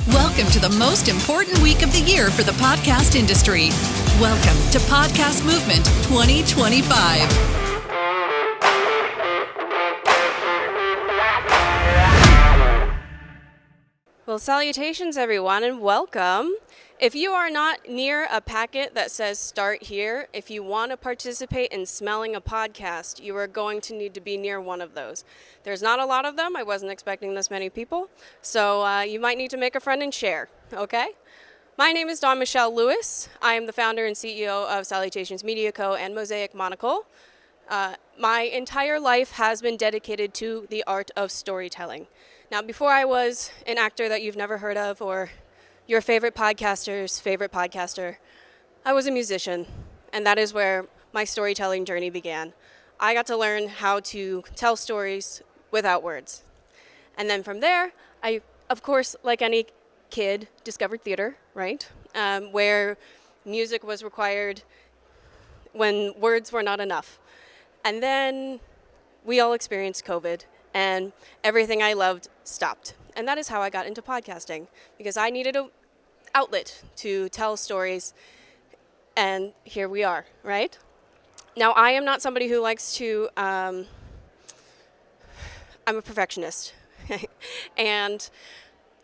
Welcome to the most important week of the year for the podcast industry. Welcome to Podcast Movement 2025. Well, salutations everyone and welcome. If you are not near a packet that says start here, if you want to participate in smelling a podcast, you are going to need to be near one of those. There's not a lot of them. I wasn't expecting this many people. So you might need to make a friend and share, okay? My name is Dawn Michelle Lewis. I am the founder and CEO of Salutations Media Co. and Mosaic Monocle. My entire life has been dedicated to the art of storytelling. Now, before I was an actor that you've never heard of or your favorite podcaster's favorite podcaster, I was a musician, and that is where my storytelling journey began. I got to learn how to tell stories without words. And then from there, I, of course, like any kid, discovered theater, right? Where music was required when words were not enough. And then we all experienced COVID, and everything I loved stopped. And that is how I got into podcasting, because I needed an outlet to tell stories, and here we are, right? Now, I am not somebody who likes to, I'm a perfectionist, and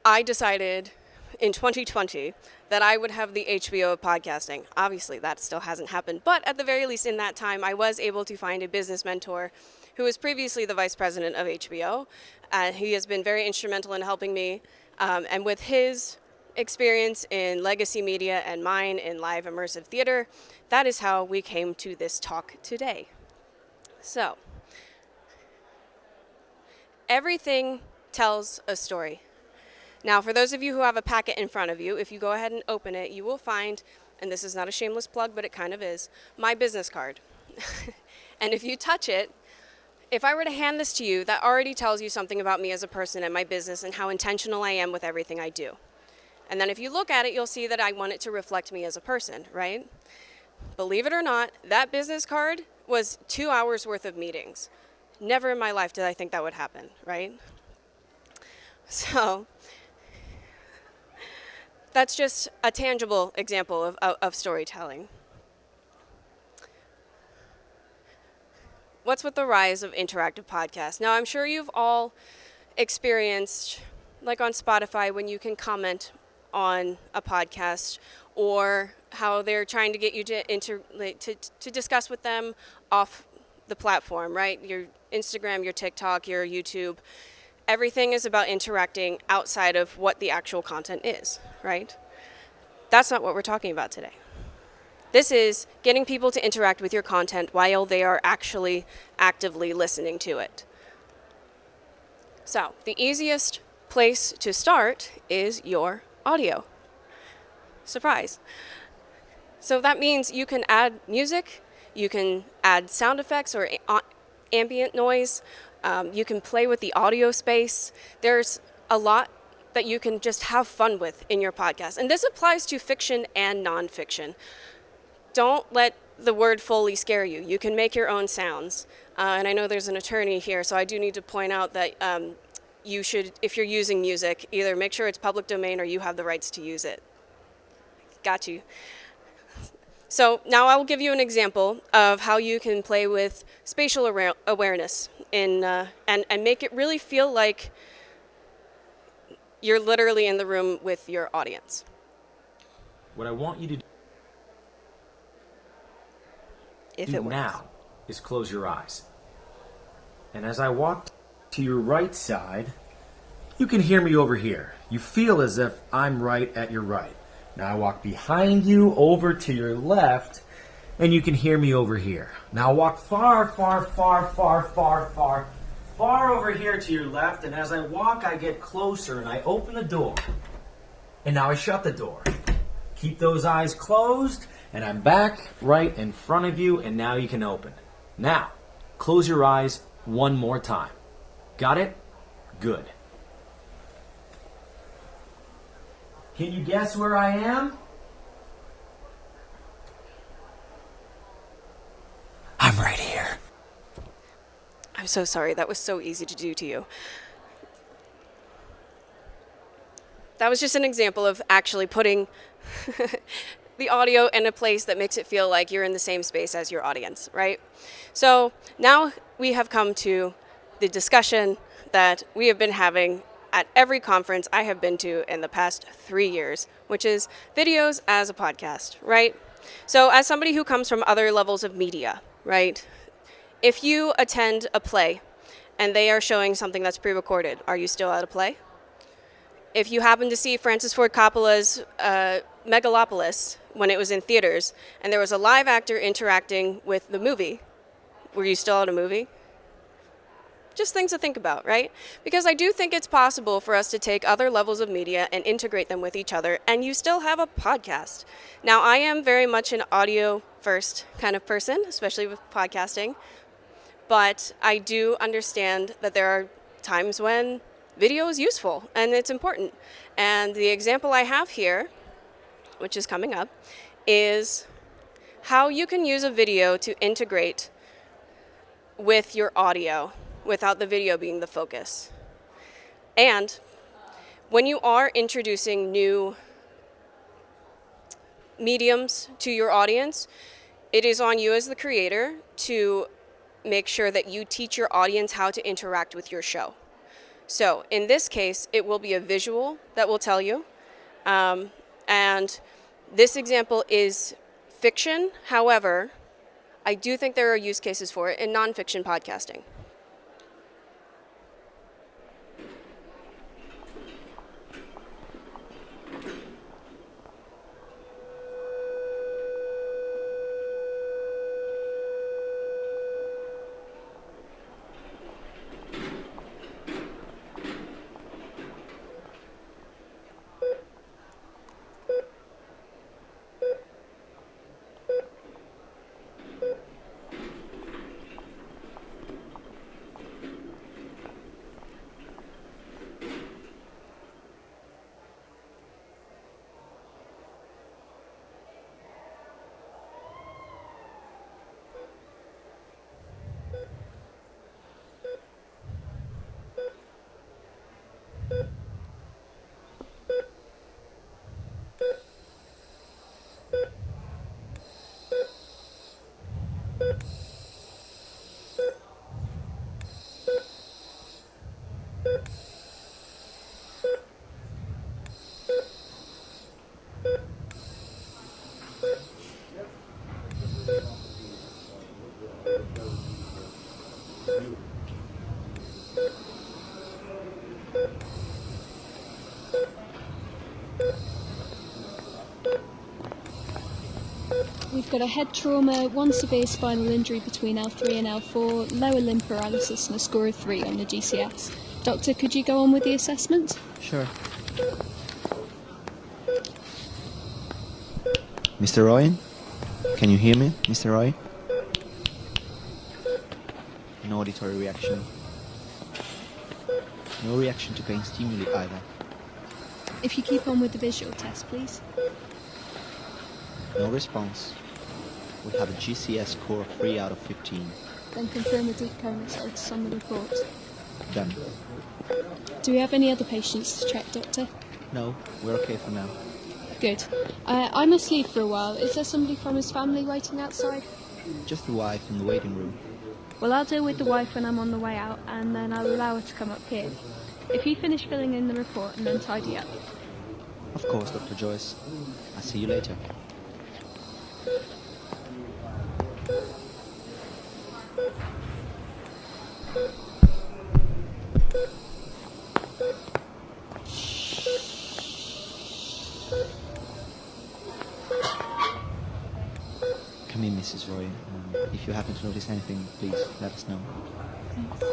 I decided in 2020 that I would have the HBO of podcasting. Obviously, that still hasn't happened, but at the very least in that time, I was able to find a business mentor who was previously the vice president of HBO. He has been very instrumental in helping me, and with his experience in legacy media and mine in live immersive theater, that is how we came to this talk today. So, everything tells a story. Now, for those of you who have a packet in front of you, if you go ahead and open it, you will find, and this is not a shameless plug, but it kind of is, my business card. And if you touch it, if I were to hand this to you, that already tells you something about me as a person and my business and how intentional I am with everything I do. And then if you look at it, you'll see that I want it to reflect me as a person, right? Believe it or not, that business card was 2 hours worth of meetings. Never in my life did I think that would happen, right? So that's just a tangible example of storytelling. What's with the rise of interactive podcasts? Now, I'm sure you've all experienced, like on Spotify, when you can comment on a podcast, or how they're trying to get you to discuss with them off the platform, right? Your Instagram, your TikTok, your YouTube. Everything is about interacting outside of what the actual content is, right? That's not what we're talking about today. This is getting people to interact with your content while they are actually actively listening to it. So, the easiest place to start is your audio. Surprise. So that means you can add music, you can add sound effects or ambient noise, you can play with the audio space. There's a lot that you can just have fun with in your podcast. And this applies to fiction and nonfiction. Don't let the word Foley scare you. You can make your own sounds. And I know there's an attorney here, so I do need to point out that you should, if you're using music, either make sure it's public domain or you have the rights to use it. Got you. So now I will give you an example of how you can play with spatial awareness and make it really feel like you're literally in the room with your audience. What I want you to If do it works. now is close your eyes. And as I walk to your right side, you can hear me over here. You feel as if I'm right at your right. Now I walk behind you over to your left, and you can hear me over here. Now I walk far over here to your left, and as I walk, I get closer, and I open the door. And now I shut the door. Keep those eyes closed, and I'm back right in front of you, and now you can open. Now, close your eyes one more time. Got it? Good. Can you guess where I am? I'm right here. I'm so sorry. That was so easy to do to you. that was just an example of actually putting the audio in a place that makes it feel like you're in the same space as your audience, right? So now we have come to the discussion that we have been having at every conference I have been to in the past 3 years, which is videos as a podcast, right? So as somebody who comes from other levels of media, right? If you attend a play and they are showing something that's pre-recorded, are you still at a play? If you happen to see Francis Ford Coppola's Megalopolis when it was in theaters and there was a live actor interacting with the movie, were you still at a movie? Just things to think about, right? Because I do think it's possible for us to take other levels of media and integrate them with each other, and you still have a podcast. Now, I am very much an audio first kind of person, especially with podcasting, but I do understand that there are times when video is useful and it's important. And the example I have here, which is coming up, is how you can use a video to integrate with your audio without the video being the focus. And when you are introducing new mediums to your audience, it is on you as the creator to make sure that you teach your audience how to interact with your show. So in this case, it will be a visual that will tell you. And this example is fiction. However, I do think there are use cases for it in nonfiction podcasting. We've got a head trauma, one severe spinal injury between L3 and L4, lower limb paralysis and a score of 3 on the GCS. Doctor, could you go on with the assessment? Sure. Mr. Roy? Can you hear me, Mr. Roy? No auditory reaction. No reaction to pain stimuli either. If you keep on with the visual test, please. No response. We have a GCS score of 3 out of 15. Then confirm the deepen results on the report. Done. Do we have any other patients to check, Doctor? No, we're okay for now. Good. I must leave for a while. Is there somebody from his family waiting outside? Just the wife in the waiting room. Well, I'll deal with the wife when I'm on the way out, and then I'll allow her to come up here. If you finish filling in the report and then tidy up. Of course, Dr. Joyce. I'll see you later. Come in, Mrs. Roy. If you happen to notice anything, please let us know. Thanks.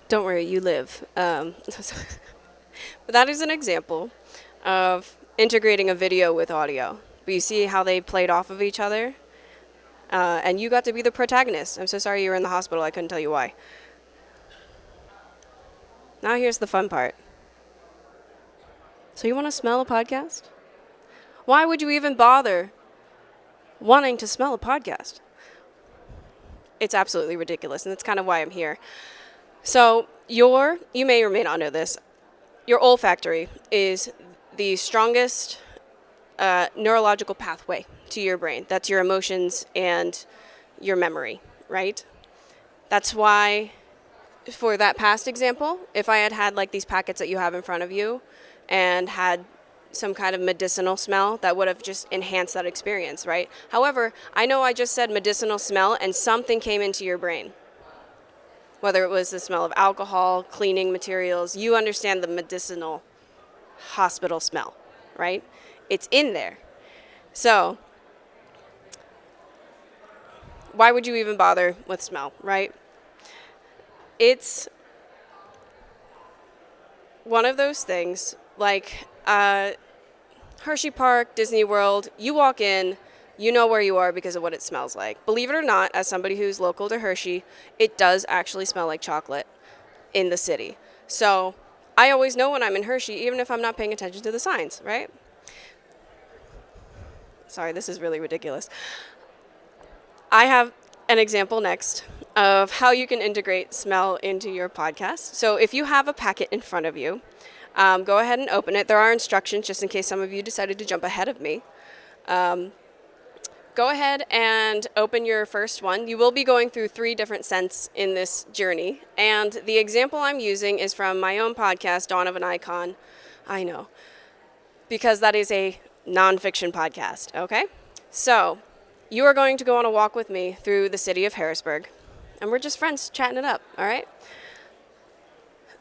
Don't worry, you live. But that is an example of integrating a video with audio. But you see how they played off of each other? And you got to be the protagonist. I'm so sorry you were in the hospital. I couldn't tell you why. Now here's the fun part. So you want to smell a podcast? Why would you even bother wanting to smell a podcast? It's absolutely ridiculous, and that's kind of why I'm here. So you may or may not know this, your olfactory is the strongest neurological pathway to your brain. That's your emotions and your memory, right? That's why, for that past example, if I had like these packets that you have in front of you and had some kind of medicinal smell, that would have just enhanced that experience, right? However, I know I just said medicinal smell and something came into your brain. Whether it was the smell of alcohol, cleaning materials, you understand the medicinal hospital smell, right? It's in there. So, why would you even bother with smell, right? It's one of those things, like Hershey Park, Disney World, you walk in, you know where you are because of what it smells like. Believe it or not, as somebody who's local to Hershey, it does actually smell like chocolate in the city. So I always know when I'm in Hershey, even if I'm not paying attention to the signs, right? Sorry, this is really ridiculous. I have an example next of how you can integrate smell into your podcast. So if you have a packet in front of you, go ahead and open it. There are instructions just in case some of you decided to jump ahead of me. Go ahead and open your first one. You will be going through 3 different scents in this journey. And the example I'm using is from my own podcast, Dawn of an Icon. I know, because that is a nonfiction podcast, okay? So you are going to go on a walk with me through the city of Harrisburg. And we're just friends chatting it up, all right?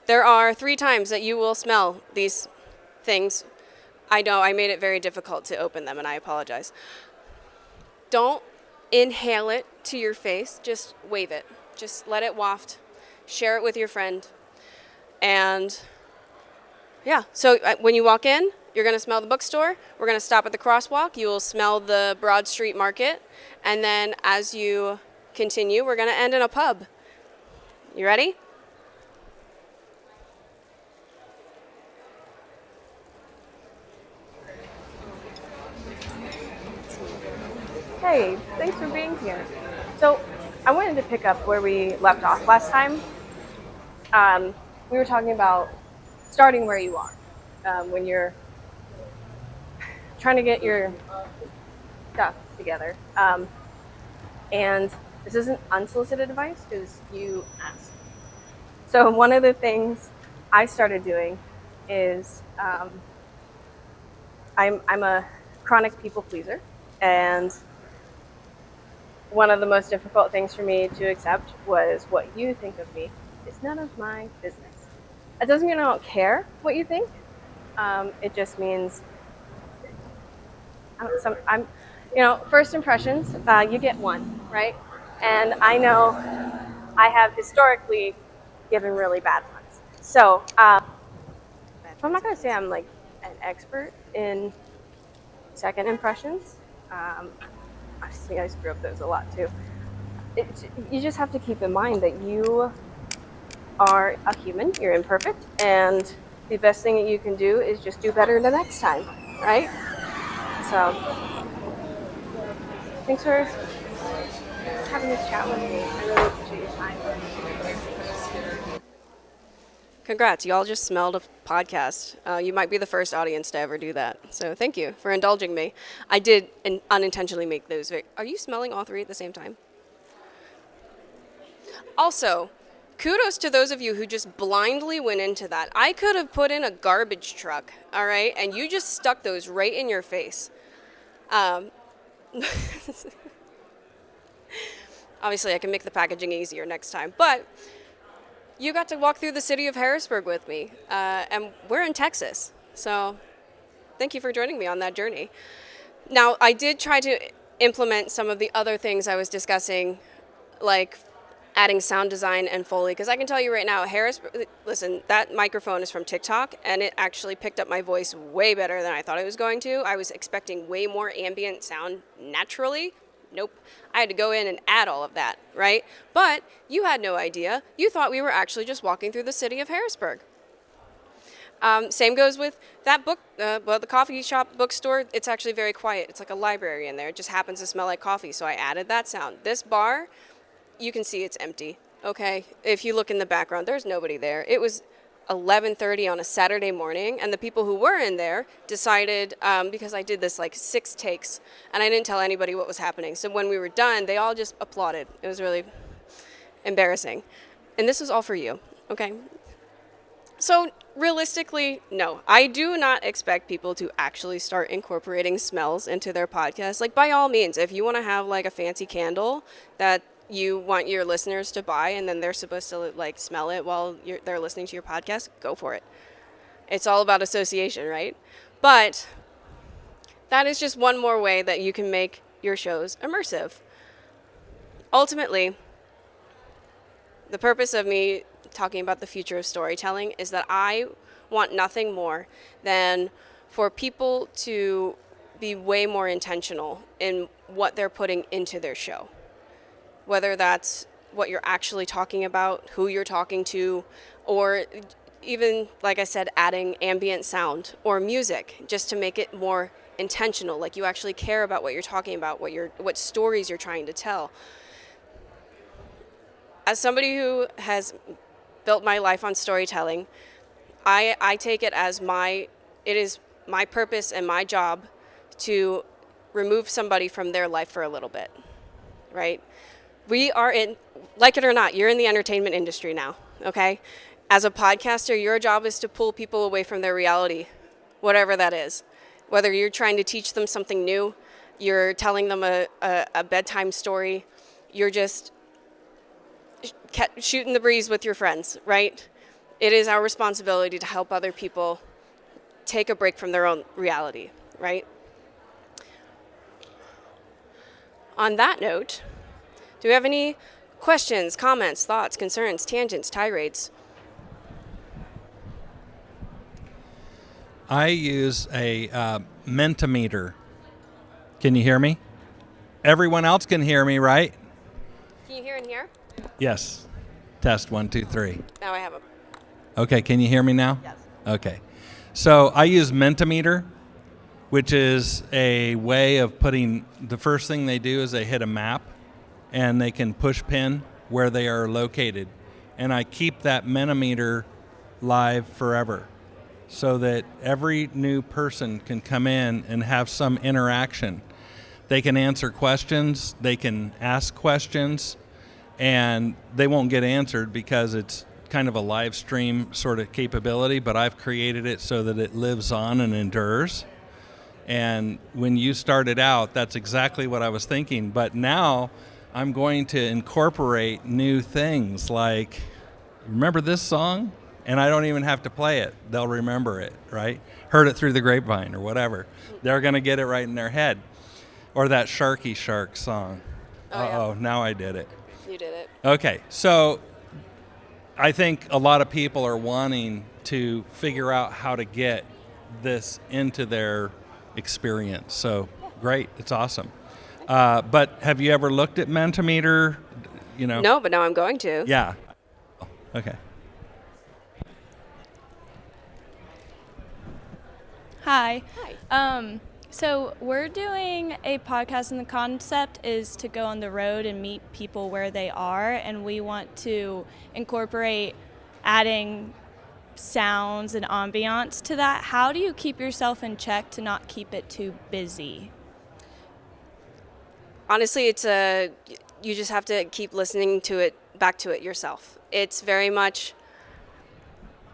There are 3 times that you will smell these things. I know I made it very difficult to open them, and I apologize. Don't inhale it to your face. Just wave it. Just let it waft. Share it with your friend. And yeah, so when you walk in, you're going to smell the bookstore. We're going to stop at the crosswalk. You will smell the Broad Street Market. And then as you continue, we're going to end in a pub. You ready? Hey, thanks for being here. So I wanted to pick up where we left off last time. We were talking about starting where you are when you're trying to get your stuff together. And this isn't unsolicited advice because you asked. So one of the things I started doing is I'm a chronic people pleaser, and one of the most difficult things for me to accept was what you think of me is none of my business. It doesn't mean I don't care what you think. It just means first impressions, you get one, right? And I know I have historically given really bad ones. So I'm not going to say I'm like an expert in second impressions. I screw up those a lot too. You just have to keep in mind that you are a human, you're imperfect, and the best thing that you can do is just do better the next time, right? So, thanks for having this chat with me. I really appreciate your time. Congrats, y'all just smelled a podcast. You might be the first audience to ever do that. So thank you for indulging me. I did unintentionally make those. Are you smelling all 3 at the same time? Also, kudos to those of you who just blindly went into that. I could have put in a garbage truck, all right? And you just stuck those right in your face. Obviously, I can make the packaging easier next time. But you got to walk through the city of Harrisburg with me, and we're in Texas, so thank you for joining me on that journey. Now, I did try to implement some of the other things I was discussing, like adding sound design and Foley, because I can tell you right now, listen, that microphone is from TikTok, and it actually picked up my voice way better than I thought it was going to. I was expecting way more ambient sound naturally. Nope. I had to go in and add all of that, right? But you had no idea. You thought we were actually just walking through the city of Harrisburg. Same goes with that book, the coffee shop bookstore. It's actually very quiet. It's like a library in there. It just happens to smell like coffee, so I added that sound. This bar, you can see it's empty, okay? If you look in the background, there's nobody there. It was 11:30 on a Saturday morning, and the people who were in there decided, because I did this like 6 takes, and I didn't tell anybody what was happening. So when we were done, they all just applauded. It was really embarrassing. And this was all for you, okay? So realistically, no, I do not expect people to actually start incorporating smells into their podcast. Like, by all means, if you want to have like a fancy candle that you want your listeners to buy and then they're supposed to like smell it while they're listening to your podcast, go for it. It's all about association, right? But that is just one more way that you can make your shows immersive. Ultimately, the purpose of me talking about the future of storytelling is that I want nothing more than for people to be way more intentional in what they're putting into their show. Whether that's what you're actually talking about, who you're talking to, or even, like I said, adding ambient sound or music just to make it more intentional, like you actually care about what you're talking about, what stories you're trying to tell. As somebody who has built my life on storytelling, I take it as it is my purpose and my job to remove somebody from their life for a little bit, right? We are in, like it or not, you're in the entertainment industry now, okay? As a podcaster, your job is to pull people away from their reality, whatever that is. Whether you're trying to teach them something new, you're telling them a bedtime story, you're just shooting the breeze with your friends, right? It is our responsibility to help other people take a break from their own reality, right? On that note, do we have any questions, comments, thoughts, concerns, tangents, tirades? I use a Mentimeter. Can you hear me? Everyone else can hear me, right? Can you hear in here? Yes. Test 1, 2, 3. Now I have them. Okay, can you hear me now? Yes. Okay. So I use Mentimeter, which is a way of the first thing they do is they hit a map, and they can push pin where they are located. And I keep that Mentimeter live forever so that every new person can come in and have some interaction. They can answer questions, they can ask questions, and they won't get answered because it's kind of a live stream sort of capability, but I've created it so that it lives on and endures. And when you started out, that's exactly what I was thinking. But now I'm going to incorporate new things like, remember this song? And I don't even have to play it. They'll remember it, right? Heard it through the grapevine or whatever. They're going to get it right in their head. Or that Sharky Shark song. Uh-oh, now I did it. You did it. Okay, so I think a lot of people are wanting to figure out how to get this into their experience. So great, it's awesome. But have you ever looked at Mentimeter? No, but now I'm going to. Yeah. Okay. Hi. So we're doing a podcast, and the concept is to go on the road and meet people where they are, and we want to incorporate adding sounds and ambiance to that. How do you keep yourself in check to not keep it too busy? Honestly, you just have to keep listening to it, back to it yourself. It's very much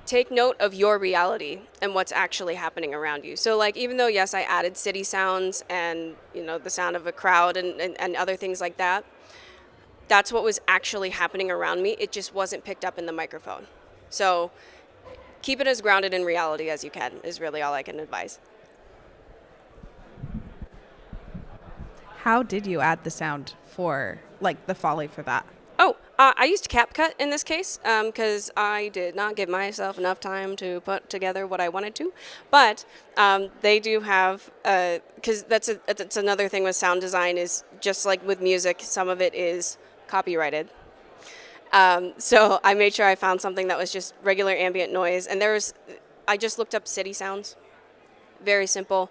take note of your reality and what's actually happening around you. So like, even though, yes, I added city sounds and, the sound of a crowd and other things like that, that's what was actually happening around me. It just wasn't picked up in the microphone. So keep it as grounded in reality as you can is really all I can advise. How did you add the sound for, the Foley for that? Oh, I used CapCut in this case because I did not give myself enough time to put together what I wanted to. But they do have, because that's another thing with sound design is just like with music, some of it is copyrighted. So I made sure I found something that was just regular ambient noise. And I just looked up city sounds. Very simple.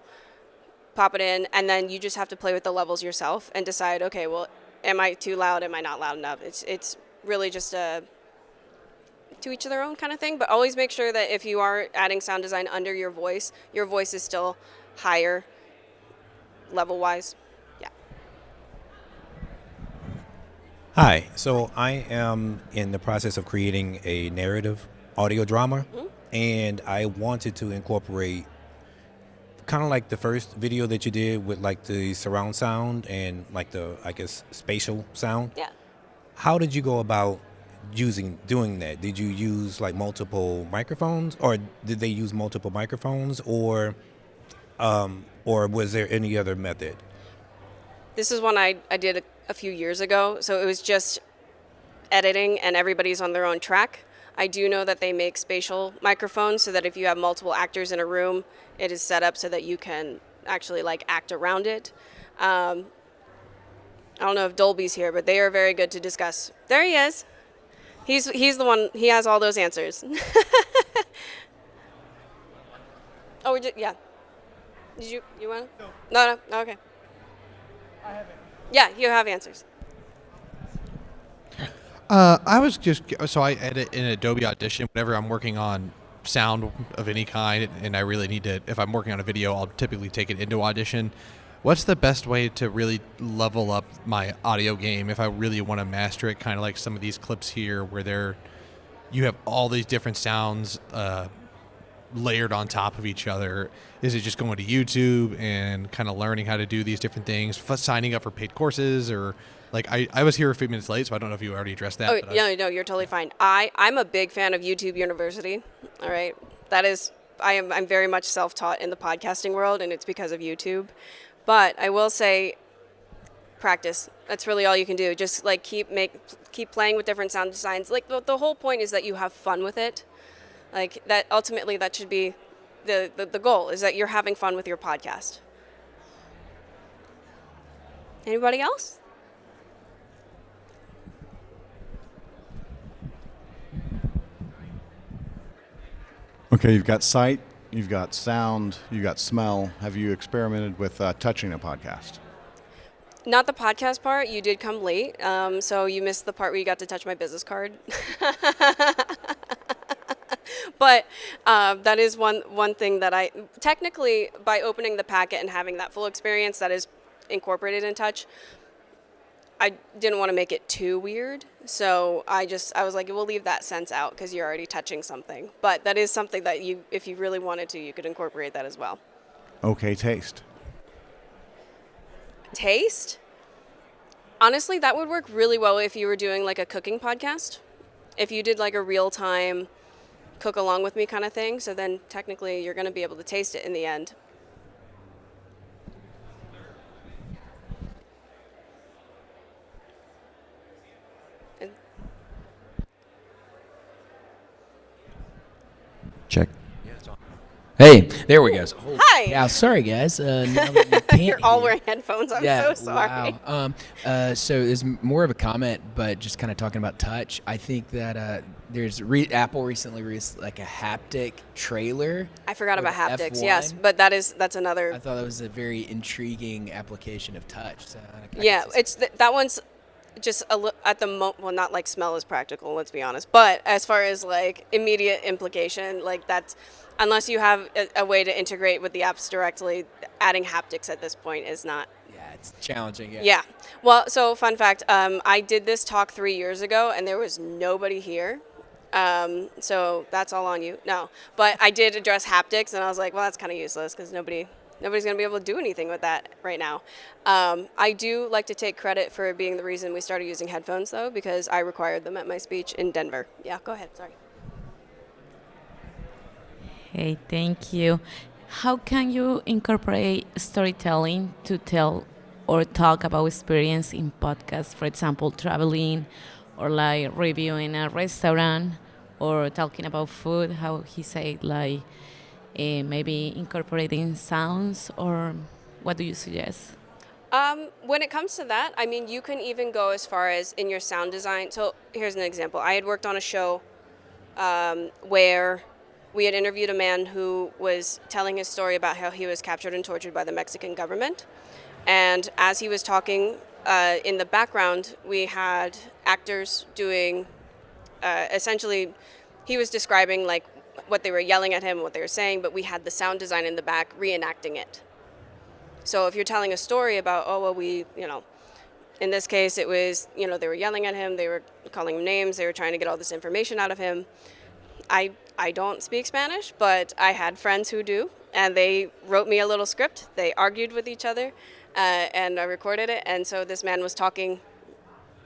Pop it in, and then you just have to play with the levels yourself and decide, okay, well, am I too loud? Am I not loud enough? It's really just a to each their own kind of thing. But always make sure that if you are adding sound design under your voice is still higher level-wise. Yeah. Hi, so I am in the process of creating a narrative audio drama, and I wanted to incorporate kind of like the first video that you did with like the surround sound and like the, I guess, spatial sound. Yeah. How did you go about doing that? Did you use like multiple microphones, or did they use multiple microphones, or was there any other method? This is one I did a few years ago, so it was just editing and everybody's on their own track. I do know that they make spatial microphones so that if you have multiple actors in a room, it is set up so that you can actually like act around it. I don't know if Dolby's here, but they are very good to discuss. There he is. He's the one. He has all those answers. Oh, yeah. Did you want? No. Okay. I have it. Yeah, you have answers. I was I edit in Adobe Audition whenever I'm working on sound of any kind, and I really need to, if I'm working on a video, I'll typically take it into Audition. What's the best way to really level up my audio game if I really want to master it, kind of like some of these clips here where you have all these different sounds layered on top of each other? Is it just going to YouTube and kind of learning how to do these different things, signing up for paid courses, or like I was here a few minutes late, so I don't know if you already addressed that. Oh, no, you're totally fine. I'm a big fan of YouTube University. All right. I'm very much self-taught in the podcasting world, and it's because of YouTube. But I will say practice. That's really all you can do. Just like keep playing with different sound designs. Like the whole point is that you have fun with it. Like that ultimately that should be the goal, is that you're having fun with your podcast. Anybody else? Okay, you've got sight, you've got sound, you've got smell. Have you experimented with touching a podcast? Not the podcast part. You did come late, so you missed the part where you got to touch my business card. But that is one thing that I technically, by opening the packet and having that full experience that is incorporated in touch, I didn't want to make it too weird. So I was like, we'll leave that sense out because you're already touching something. But that is something that if you really wanted to, you could incorporate that as well. Okay, taste. Taste? Honestly, that would work really well if you were doing like a cooking podcast. If you did like a real-time cook along with me kind of thing, so then technically you're going to be able to taste it in the end. Check. Hey, there we go. Hi. Yeah, sorry guys. Now that you can't You're all hear- wearing headphones. I'm so sorry. Wow. So it's more of a comment, but just kind of talking about touch. I think that there's Apple recently released like a haptic trailer. I forgot about haptics. F1. Yes, but that's another. I thought that was a very intriguing application of touch. So Yeah, it's that one's just at the moment. Well, not like smell is practical. Let's be honest. But as far as like immediate implication, like that's unless you have a way to integrate with the apps directly, adding haptics at this point is not. Yeah, it's challenging. Yeah. Well, so fun fact, I did this talk 3 years ago, and there was nobody here. So that's all on you. No, but I did address haptics, and I was like, well, that's kind of useless because nobody's going to be able to do anything with that right now. I do like to take credit for being the reason we started using headphones, though, because I required them at my speech in Denver. Yeah, go ahead. Sorry. Hey, thank you. How can you incorporate storytelling to tell or talk about experience in podcasts, for example, traveling or like reviewing a restaurant or talking about food, how he said like maybe incorporating sounds, or what do you suggest? When it comes to that, I mean, you can even go as far as in your sound design. So here's an example. I had worked on a show where we had interviewed a man who was telling his story about how he was captured and tortured by the Mexican government. And as he was talking, in the background, we had actors doing, essentially, he was describing like what they were yelling at him, what they were saying, but we had the sound design in the back reenacting it. So if you're telling a story about, in this case, it was, they were yelling at him, they were calling him names, they were trying to get all this information out of him. I don't speak Spanish, but I had friends who do, and they wrote me a little script. They argued with each other, and I recorded it. And so this man was talking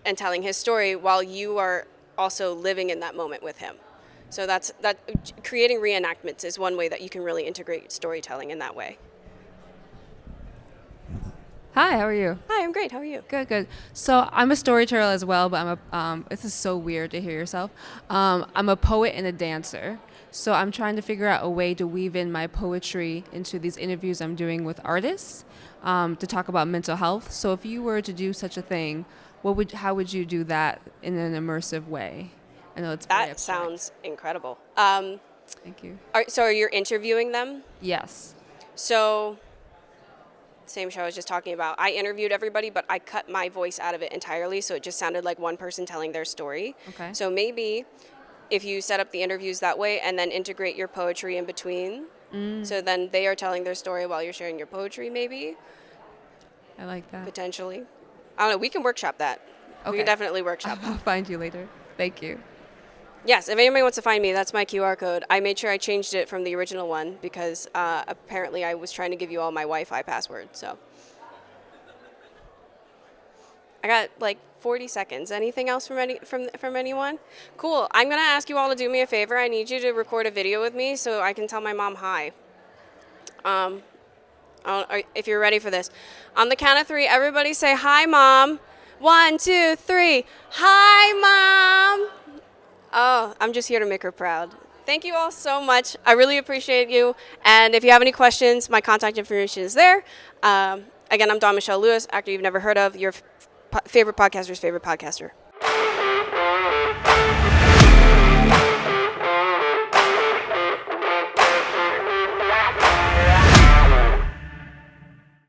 and telling his story while you are also living in that moment with him. So that creating reenactments is one way that you can really integrate storytelling in that way. Hi, how are you? Hi, I'm great. How are you? Good, good. So I'm a storyteller as well, but this is so weird to hear yourself. I'm a poet and a dancer. So I'm trying to figure out a way to weave in my poetry into these interviews I'm doing with artists to talk about mental health. So if you were to do such a thing, how would you do that in an immersive way? I know it's very abstract. Sounds incredible. Thank you. So are you interviewing them? Yes. So same show I was just talking about. I interviewed everybody, but I cut my voice out of it entirely, so it just sounded like one person telling their story. Okay. So maybe if you set up the interviews that way and then integrate your poetry in between, so then they are telling their story while you're sharing your poetry, maybe. I like that. Potentially. I don't know. We can workshop that. Okay. We can definitely workshop I'll that. find you later. Thank you. Yes, if anybody wants to find me, that's my QR code. I made sure I changed it from the original one because apparently I was trying to give you all my Wi-Fi password. So I got like 40 seconds. Anything else from anyone? Cool. I'm gonna ask you all to do me a favor. I need you to record a video with me so I can tell my mom hi. If you're ready for this, on the count of 3, everybody say hi, Mom. 1, 2, 3. Hi, Mom. Oh, I'm just here to make her proud. Thank you all so much. I really appreciate you. And if you have any questions, my contact information is there. Again, I'm Dawn Michelle Lewis, actor you've never heard of, your favorite podcaster's favorite podcaster.